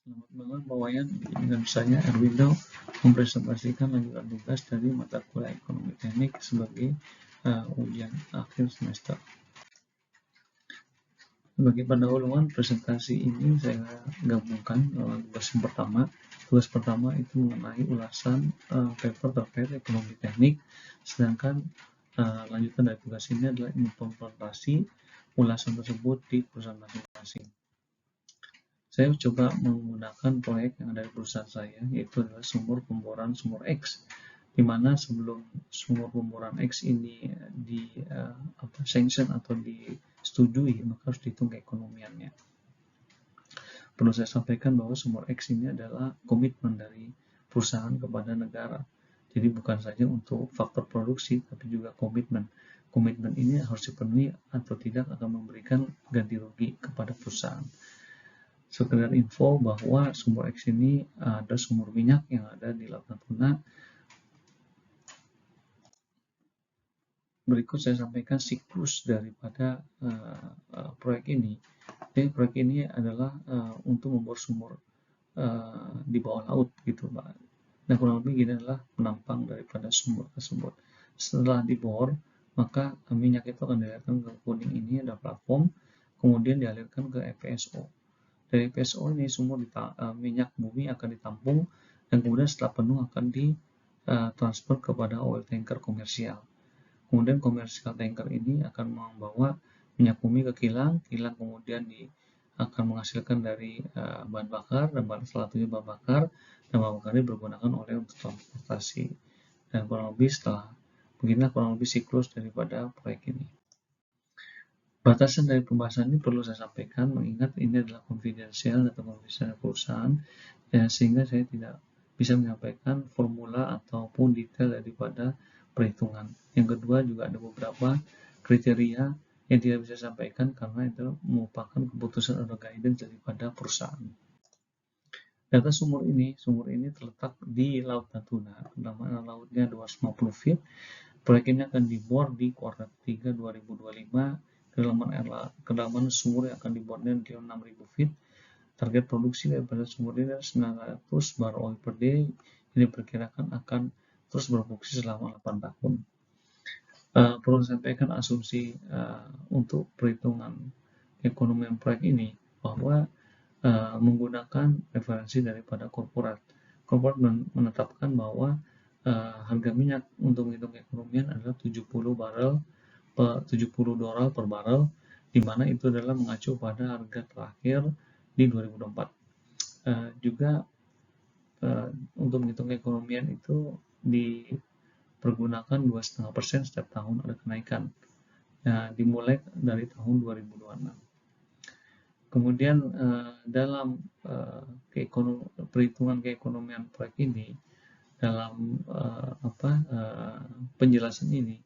Selamat malam Pak Wayan, dengan saya Erwindo mempresentasikan lanjutan tugas dari mata kuliah Ekonomi Teknik sebagai ujian akhir semester. Sebagai pendahuluan presentasi ini saya gabungkan tugas yang pertama. Tugas pertama itu mengenai ulasan paper terkait ekonomi teknik, sedangkan lanjutan dari tugas ini adalah implementasi ulasan tersebut di perusahaan masing-masing. Saya coba menggunakan proyek yang ada di perusahaan saya, yaitu adalah sumur pemboran sumur X, di mana sebelum sumur pemboran X ini di sanction atau disetujui, maka harus dihitung keekonomiannya. Perlu saya sampaikan bahwa sumur X ini adalah komitmen dari perusahaan kepada negara. Jadi bukan saja untuk faktor produksi, tapi juga komitmen. Komitmen ini harus dipenuhi atau tidak akan memberikan ganti rugi kepada perusahaan. Sekedar info bahwa sumur X ini ada sumur minyak yang ada di Laut Natuna. Berikut saya sampaikan siklus daripada proyek ini. Jadi proyek ini adalah untuk membor sumur di bawah laut gitu, Pak. Nah, kurang lebih ini adalah penampang daripada sumur tersebut. Setelah dibor, maka minyak itu akan dialirkan ke kuning ini, ada platform, kemudian dialirkan ke FPSO. Dari FPSO ini sumur minyak bumi akan ditampung dan kemudian setelah penuh akan ditransfer kepada oil tanker komersial. Kemudian komersial tanker ini akan membawa minyak bumi ke kilang kemudian akan menghasilkan dari bahan bakar, dan salah satunya bahan bakar, dan bahan bakar ini bergunakan oleh untuk transportasi. Dan kurang lebih beginilah kurang lebih siklus daripada proyek ini. Batasan dari pembahasan ini perlu saya sampaikan, mengingat ini adalah confidential atau confidential perusahaan, ya, sehingga saya tidak bisa menyampaikan formula ataupun detail daripada perhitungan. Yang kedua, juga ada beberapa kriteria yang tidak bisa sampaikan karena itu merupakan keputusan atau guidance daripada perusahaan. Data sumur ini terletak di Laut Natuna, kedalaman lautnya 250 feet. Proyek ini akan dibor di kuartal 3 2025. Kedalaman sumur yang akan dibornya di 6.000 feet. Target produksi daripada sumur ini adalah 900 barrel oil per day. Ini diperkirakan akan terus berfungsi selama 8 tahun. Perlu disampaikan asumsi untuk perhitungan ekonomi proyek ini bahwa menggunakan referensi daripada korporat. Korporat menetapkan bahwa harga minyak untuk menghitung keekonomian adalah 70 dolar per barrel, di mana itu adalah mengacu pada harga terakhir di 2024. Juga untuk menghitung keekonomian itu dipergunakan 2,5% setiap tahun ada kenaikan. Dimulai dari tahun 2026. Kemudian dalam perhitungan keekonomian proyek ini, dalam penjelasan ini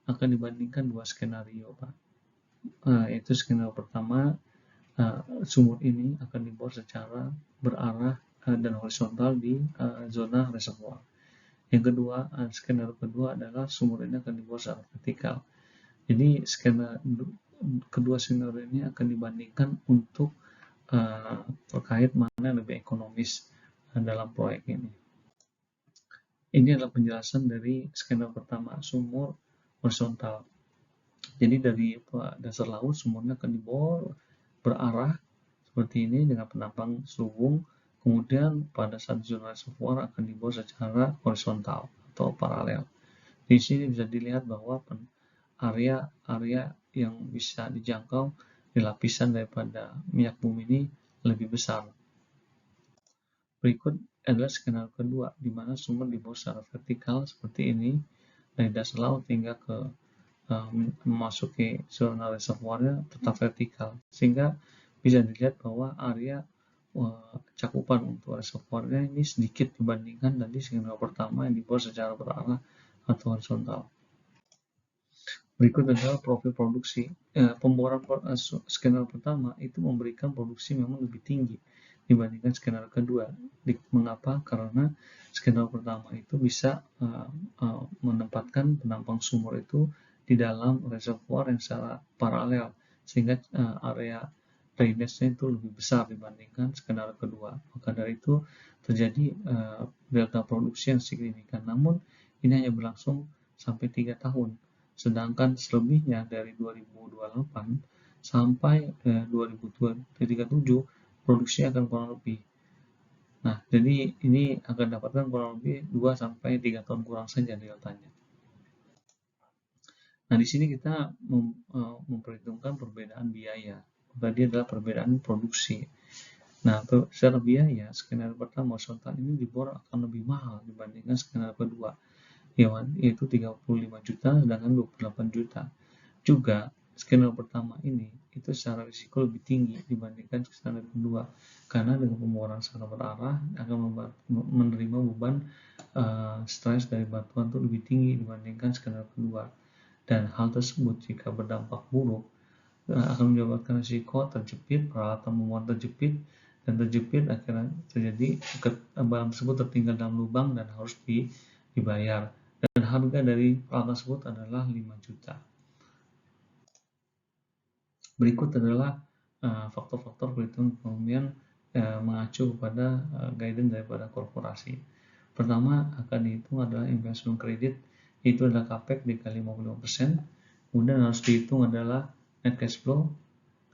akan dibandingkan dua skenario, Pak. Yaitu skenario pertama, sumur ini akan dibor secara berarah dan horizontal di zona reservoir. Yang kedua, skenario kedua adalah sumur ini akan dibor secara vertikal. Jadi kedua skenario ini akan dibandingkan untuk terkait mana yang lebih ekonomis dalam proyek ini. Ini adalah penjelasan dari skenario pertama, sumur horizontal. Jadi dari dasar laut sumurnya akan dibor berarah seperti ini dengan penampang selubung. Kemudian pada saat zona reservoir akan dibor secara horizontal atau paralel. Di sini bisa dilihat bahwa area yang bisa dijangkau di lapisan daripada minyak bumi ini lebih besar. Berikut adalah skenario kedua, di mana sumur dibor secara vertikal seperti ini dari dasar laut hingga ke memasuki zona reservoirnya tetap vertikal, sehingga bisa dilihat bahwa area cakupan untuk reservoirnya ini sedikit dibandingkan tadi skenario pertama yang dibor secara berarah atau horizontal. Berikut adalah profil produksi. Pemboran skenario pertama itu memberikan produksi memang lebih tinggi dibandingkan skenario kedua. Mengapa? Karena skenario pertama itu bisa menempatkan penampang sumur itu di dalam reservoir yang secara paralel, sehingga area readiness-nya itu lebih besar dibandingkan skenario kedua. Maka dari itu terjadi delta produksi yang signifikan. Namun ini hanya berlangsung sampai 3 tahun. Sedangkan selebihnya dari 2028 sampai 2037 produksi akan kurang lebih. Nah, jadi ini akan dapatkan kurang lebih 2 sampai 3 tahun kurang saja deltanya. Nah, di sini kita memperhitungkan perbedaan biaya. Tadi adalah perbedaan produksi. Nah, secara biaya, skenario pertama horizontal ini dibor akan lebih mahal dibandingkan skenario kedua, yaitu 35 juta sedangkan 28 juta. Juga, skenario pertama ini itu secara risiko lebih tinggi dibandingkan skenario kedua, karena dengan pemboran secara berarah akan menerima beban stres dari batuan itu lebih tinggi dibandingkan skenario kedua. Dan hal tersebut jika berdampak buruk akan menyebabkan risiko terjepit, peralatan memuat terjepit, dan terjepit akhirnya terjadi barang tersebut tertinggal dalam lubang dan harus dibayar. Dan harga dari peralatan tersebut adalah 5 juta. Berikut adalah faktor-faktor perhitungan keekonomian mengacu kepada guidance daripada korporasi. Pertama akan dihitung adalah investment credit, itu adalah capex dikali 55%. Kemudian harus dihitung adalah net cash flow.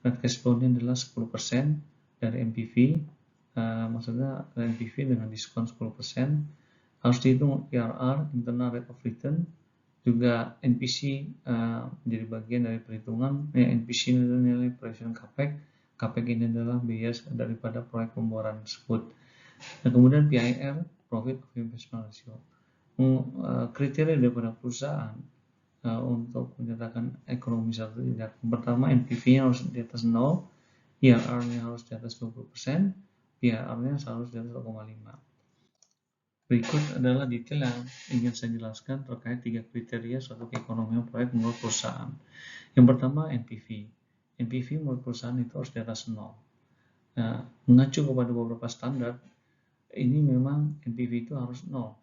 Net cash flow-nya adalah 10% dari NPV. Maksudnya NPV dengan diskon 10%. Harus dihitung IRR, internal rate of return. Juga NPC menjadi bagian dari perhitungan. NPC ini adalah nilai presiden capex. Capex ini adalah biaya daripada proyek pemboran tersebut. Dan kemudian PIR, profit of investment ratio. Kriteria daripada perusahaan untuk menyatakan ekonomi atau tidak. Pertama, NPV-nya harus di atas 0, IRR-nya harus di atas 20%, PIR-nya harus di atas 1,5. Berikut adalah detail yang ingin saya jelaskan terkait 3 kriteria suatu keekonomian proyek menurut perusahaan. Yang pertama, NPV. NPV menurut perusahaan itu harus di atas 0. Nah, mengacu kepada beberapa standar, ini memang NPV itu harus 0.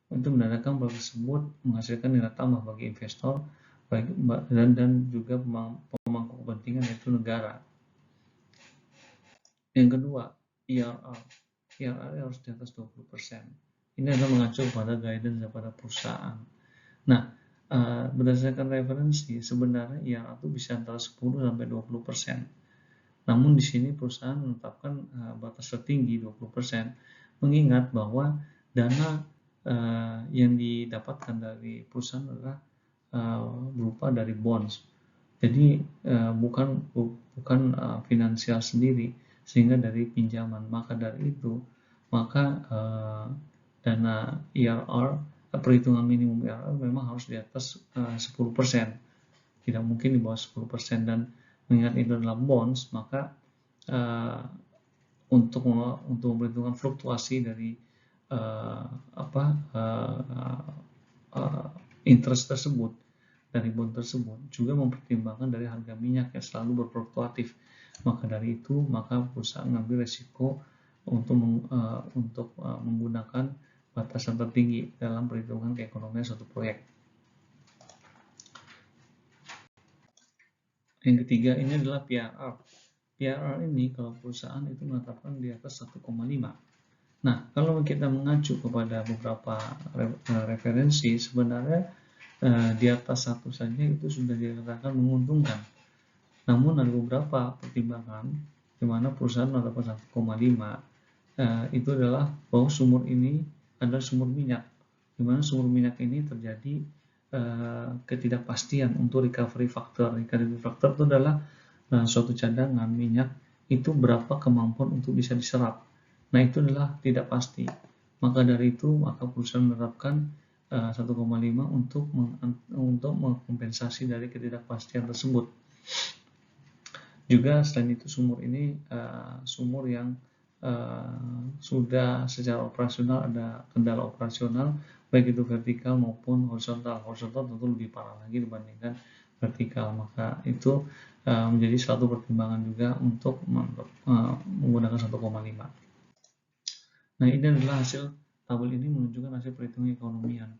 Untuk menandakan bahwa tersebut menghasilkan nilai tambah bagi investor dan juga pemangku kepentingan, yaitu negara. Yang kedua, IRR. IRR harus di atas 20%. Ini adalah mengacu pada guidance daripada perusahaan. Nah, berdasarkan referensi, sebenarnya IRR itu bisa antara 10 sampai 20%. Namun di sini perusahaan menetapkan batas tertinggi 20%, mengingat bahwa dana yang didapatkan dari perusahaan adalah berupa dari bonds. Jadi bukan finansial sendiri, sehingga dari pinjaman. Maka dari itu, dana IRR, perhitungan minimum IRR memang harus di atas 10%. Tidak mungkin di bawah 10%, dan mengingat itu adalah bonds, maka untuk memperhitungkan fluktuasi dari interest tersebut dari bond tersebut juga mempertimbangkan dari harga minyak yang selalu berfluktuatif. Maka dari itu, maka perusahaan mengambil resiko untuk menggunakan batasan tertinggi dalam perhitungan keekonomian suatu proyek. Yang ketiga ini adalah PRR. PRR ini kalau perusahaan itu menetapkan di atas 1,5. Nah, kalau kita mengacu kepada beberapa referensi, sebenarnya di atas 1 saja itu sudah dikatakan menguntungkan. Namun ada beberapa pertimbangan di mana perusahaan menetapkan 1,5. Itu adalah bahwa sumur ini adalah sumur minyak, di mana sumur minyak ini terjadi ketidakpastian untuk recovery factor. Recovery factor itu adalah suatu cadangan minyak itu berapa kemampuan untuk bisa diserap. Nah, itu adalah tidak pasti. Maka dari itu, maka perusahaan menerapkan 1,5 untuk mengkompensasi dari ketidakpastian tersebut. Juga selain itu, sumur ini sumur yang sudah secara operasional ada kendala operasional, baik itu vertikal maupun horizontal. Horizontal tentu lebih parah lagi dibandingkan vertikal. Maka itu menjadi suatu pertimbangan juga untuk menggunakan 1,5. Nah, ini adalah hasil tabel ini menunjukkan hasil perhitungan keekonomian.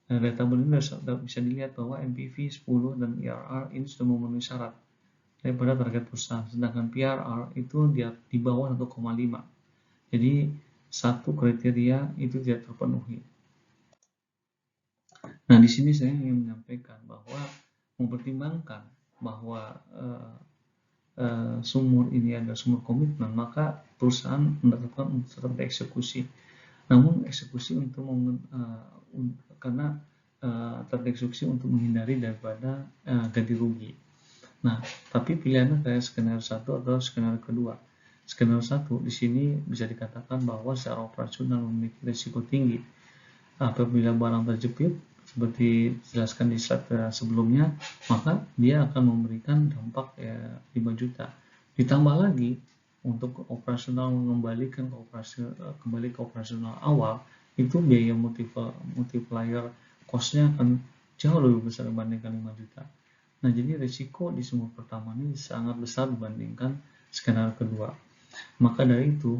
Dari tabel ini bisa dilihat bahwa NPV 10 dan IRR ini sudah memenuhi syarat. daripada target perusahaan, sedangkan PRR itu di bawah 1,5. Jadi satu kriteria itu tidak terpenuhi. Nah, di sini saya ingin menyampaikan bahwa mempertimbangkan bahwa sumur ini adalah sumur komitmen, maka perusahaan menetapkan untuk tetap dieksekusi. Namun eksekusi karena tereksekusi untuk menghindari daripada ganti rugi. Nah, tapi pilihannya kayak skenario 1 atau skenario kedua. Skenario 1 di sini bisa dikatakan bahwa secara operasional memiliki risiko tinggi. Apabila barang terjepit, seperti dijelaskan di slide sebelumnya, maka dia akan memberikan dampak 5 juta. Ditambah lagi untuk operasional mengembalikan kembali ke operasional awal, itu biaya multiplier cost-nya akan jauh lebih besar dibandingkan 5 juta. Nah, jadi risiko di sumur pertama ini sangat besar dibandingkan skenario kedua. Maka dari itu,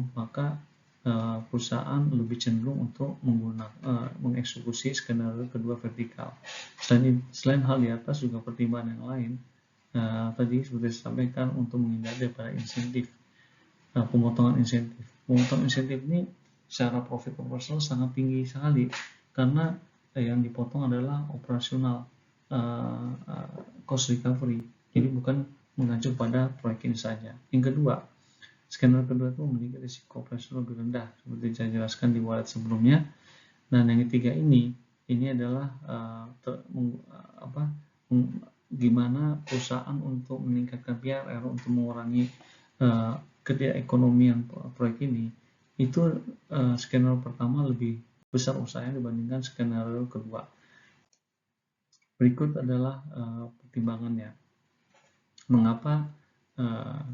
perusahaan lebih cenderung untuk mengeksekusi skenario kedua vertikal. Selain hal di atas, juga pertimbangan yang lain tadi seperti disampaikan untuk menghindari daripada insentif, pemotongan insentif. Pemotongan insentif ini secara profit proporsional sangat tinggi sekali karena yang dipotong adalah operasional cost recovery, jadi bukan mengacu pada proyek ini saja. Yang kedua, skenario kedua itu memiliki risiko operasional lebih rendah seperti saya jelaskan di slide sebelumnya. Dan yang ketiga ini adalah gimana perusahaan untuk meningkatkan PRR untuk mengurangi ketidakaekonomian proyek ini. Itu skenario pertama lebih besar usahanya dibandingkan skenario kedua. Berikut adalah pertimbangannya. Mengapa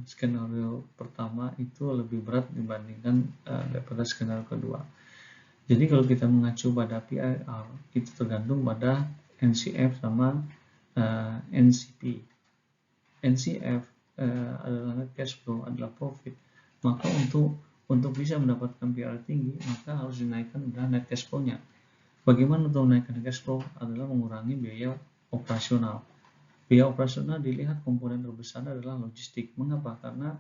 skenario pertama itu lebih berat dibandingkan daripada skenario kedua? Jadi kalau kita mengacu pada PIR, itu tergantung pada NCF sama NCP. NCF adalah net cash flow, adalah profit. Maka untuk bisa mendapatkan PIR tinggi, maka harus dinaikkan adalah net cash flow-nya. Bagaimana untuk menaikkan cash flow? Adalah mengurangi biaya operasional. Biaya operasional dilihat komponen terbesar adalah logistik. Mengapa? Karena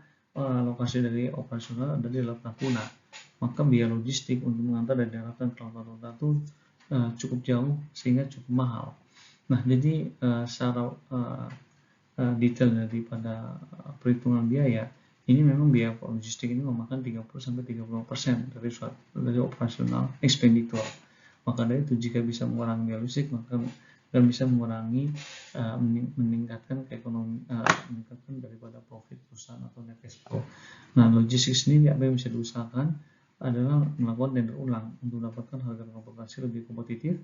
lokasi dari operasional ada di Laut Natuna. Maka biaya logistik untuk mengantar dari daratan ke Laut Natuna itu cukup jauh sehingga cukup mahal. Nah, jadi secara detail daripada perhitungan biaya, ini memang biaya logistik ini memakan 30-35% dari operasional expenditure. Maka dari itu jika bisa mengurangi biaya logistik, maka dan bisa mengurangi meningkatkan meningkatkan daripada profit perusahaan atau net cash flow. Nah, logistik sendiri apa yang bisa diusahakan adalah melakukan tender ulang untuk mendapatkan harga transportasi lebih kompetitif.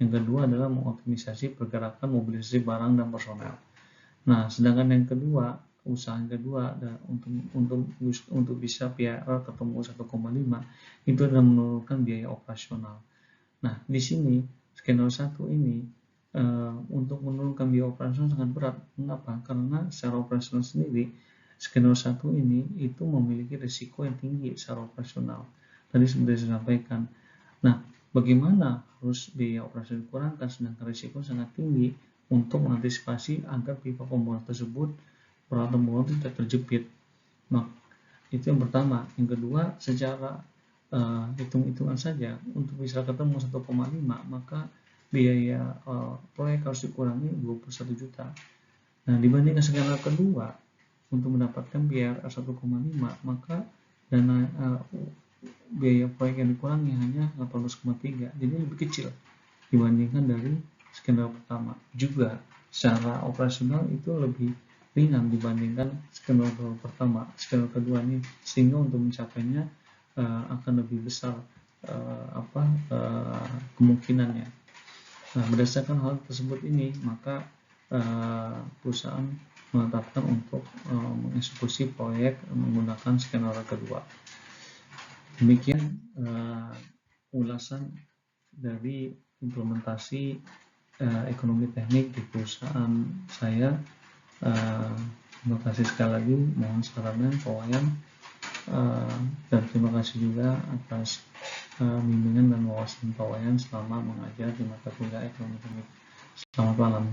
Yang kedua adalah mengoptimisasi pergerakan mobilisasi barang dan personel. Nah, sedangkan yang kedua, usaha yang kedua untuk bisa PIR ketemu 1,5 itu adalah menurunkan biaya operasional. Nah, di sini skenario 1 ini untuk menurunkan biaya operasional sangat berat. Mengapa? Karena secara operasional sendiri skenario 1 ini itu memiliki risiko yang tinggi secara operasional. Tadi seperti saya sampaikan. Nah, bagaimana harus biaya operasional dikurangkan sedangkan risiko sangat tinggi untuk mengantisipasi agar pipa pembuangan tersebut peralatan pembuangan tidak terjepit. Nah, itu yang pertama. Yang kedua, secara hitung-hitungan saja untuk bisa ketemu 1,5 maka biaya proyek harus dikurangi 21 juta. Nah, dibandingkan skenario kedua untuk mendapatkan biaya 1,5 maka dana biaya proyek yang dikurangi hanya 18,3, jadi lebih kecil dibandingkan dari skenario pertama. Juga secara operasional itu lebih ringan dibandingkan skenario pertama. Skenario kedua ini sehingga untuk mencapainya akan lebih besar kemungkinannya. Nah, berdasarkan hal tersebut ini, maka perusahaan menetapkan untuk mengeksekusi proyek menggunakan skenario kedua. Demikian ulasan dari implementasi ekonomi teknik di perusahaan saya. Terima kasih sekali lagi, mohon sarannya Pak Wayan, dan terima kasih juga atas bimbingan dan wawasan Pak Wayan selama mengajar di mata kuliah ekonomi teknik. Selamat malam.